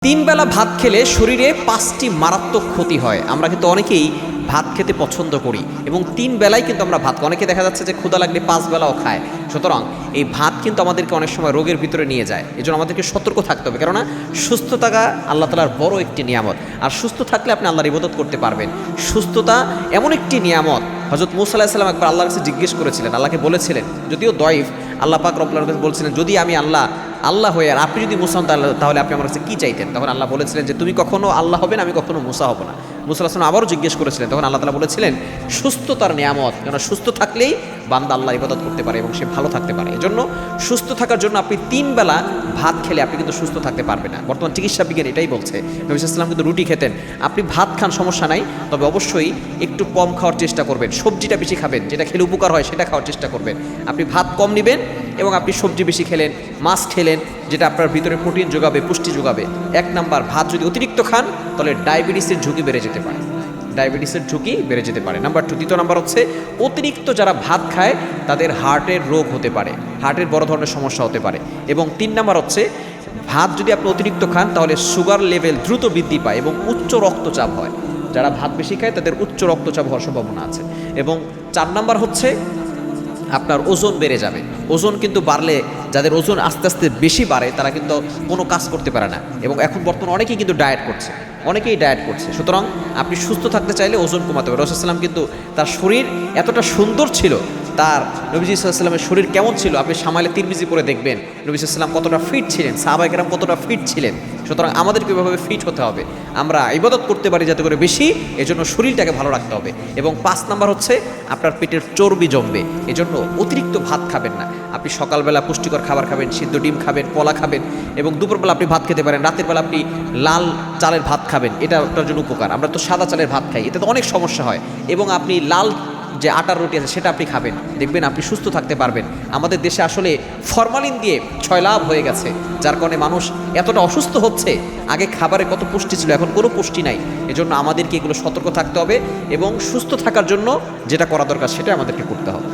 তিন বেলা ভাত খেলে শরীরে 5টি মারাত্মক ক্ষতি হয়। আমরা কিন্তু অনেকেই ভাত খেতে পছন্দ করি এবং তিন বেলায় কিন্তু আমরা ভাত, অনেকে দেখা যাচ্ছে যে ক্ষুধা লাগলে 5 বেলাও খায়। সুতরাং এই ভাত কিন্তু আমাদেরকে অনেক সময় রোগের ভিতরে নিয়ে যায়। এই জন্য আমাদেরকে সতর্ক থাকতে হবে, কেননা সুস্থ থাকা আল্লাহ তাআলার বড় একটি নিয়ামত। আর সুস্থ থাকলে আপনি আল্লাহর ইবাদত করতে পারবেন। সুস্থতা এমন একটি নিয়ামত। হযরত মূসা আলাইহিস সালাম একবার আল্লাহর কাছে জিজ্ঞেস করেছিলেন, আল্লাহকে বলেছিলেন, যদিও দয়ীফ, আল্লাহ পাক রব্বুল আলামিন বলছিলেন, যদি আমি আল্লাহ হয়ে আর আপনি যদি মুসা হন তাহলে আপনি আমার কাছে কী চাইতেন? তখন আল্লাহ বলেছিলেন যে তুমি কখনো আল্লাহ হবে না, আমি কখনো মুসা হব না। মুসা আলাইহিস সালাম আবারও জিজ্ঞেস করেছিলেন, তখন আল্লাহ তাআলা বলেছিলেন সুস্থতার নিয়ামত, কেননা সুস্থ থাকলেই বান্দা আল্লাহর ইবাদত করতে পারে এবং সে ভালো থাকতে পারে। এজন্য সুস্থ থাকার জন্য আপনি 3 বেলা ভাত খেলে আপনি কিন্তু সুস্থ থাকতে পারবেন না। বর্তমান চিকিৎসা বিজ্ঞান এটাই বলছে। নবী সাল্লাল্লাহু আলাইহি ওয়াসাল্লাম কিন্তু রুটি খেতেন। আপনি ভাত খান, সমস্যা নাই, তবে অবশ্যই একটু কম খাওয়ার চেষ্টা করবেন। সবজিটা বেশি খাবেন, যেটা খেলে উপকার হয় সেটা খাওয়ার চেষ্টা করবেন। আপনি ভাত কম নেবেন এবং আপনি সবজি বেশি খেলেন, মাছ খেলেন, যেটা আপনার ভিতরে প্রোটিন যোগাবে, পুষ্টি যোগাবে। 1 নাম্বার, ভাত যদি অতিরিক্ত খান তাহলে ডায়াবেটিসের ঝুঁকি বেড়ে যেতে পারে। নাম্বার 2, দ্বিতীয় নাম্বার হচ্ছে অতিরিক্ত যারা ভাত খায় তাদের হার্টের রোগ হতে পারে, হার্টের বড় ধরনের সমস্যা হতে পারে। এবং 3 নাম্বার হচ্ছে ভাত যদি আপনি অতিরিক্ত খান তাহলে সুগার লেভেল দ্রুত বৃদ্ধি পায় এবং উচ্চ রক্তচাপ হয়। যারা ভাত বেশি খায় তাদের উচ্চ রক্তচাপ হওয়ার সম্ভাবনা আছে। এবং 4 নাম্বার হচ্ছে আপনার ওজন বেড়ে যাবে। ওজন কিন্তু বাড়লে, যাদের ওজন আস্তে আস্তে বেশি বাড়ে তারা কিন্তু কোনো কাজ করতে পারে না। এবং এখন বর্তমানে অনেকেই কিন্তু ডায়েট করছে। সুতরাং আপনি সুস্থ থাকতে চাইলে ওজন কমাতে হবে। রাসূলুল্লাহ সাল্লাল্লাহু আলাইহি ওয়াসাল্লাম কিন্তু তার শরীর এতটা সুন্দর ছিল, তার নবীজি সাল্লাল্লাহু আলাইহি ওয়াসাল্লামের শরীর কেমন ছিল আপনি শামাইলে তিরমিজি পড়ে দেখবেন। নবী সাল্লাল্লাহু আলাইহি ওয়াসাল্লাম কতটা ফিট ছিলেন, সাহাবায়ে কেরাম কতটা ফিট ছিলেন। সুতরাং আমাদেরকে এভাবে ফিট হতে হবে, আমরা ইবাদত করতে পারি যাতে করে বেশি, এজন্য শরীরটাকে ভালো রাখতে হবে। এবং 5 নাম্বার হচ্ছে আপনার পেটের চর্বি জমবে, এজন্য অতিরিক্ত ভাত খাবেন না। আপনি সকালবেলা পুষ্টিকর খাবার খাবেন, সিদ্ধ ডিম খাবেন, কলা খাবেন, এবং দুপুরবেলা আপনি ভাত খেতে পারেন। রাতের বেলা আপনি লাল চালের ভাত খাবেন, এটা আপনার জন্য উপকার। আমরা তো সাদা চালের ভাত খাই, এতে তো অনেক সমস্যা হয়। এবং আপনি লাল যে আটার রুটি আছে সেটা আপনি খাবেন, দেখবেন আপনি সুস্থ থাকতে পারবেন। আমাদের দেশে আসলে ফরমালিন দিয়ে ছয়লাভ হয়ে গেছে, যার কারণে মানুষ এতটা অসুস্থ হচ্ছে। আগে খাবারে কত পুষ্টি ছিল, এখন কোনো পুষ্টি নাই। এজন্য আমাদেরকে এগুলো সতর্ক থাকতে হবে এবং সুস্থ থাকার জন্য যেটা করা দরকার সেটা আমাদেরকে করতে হবে।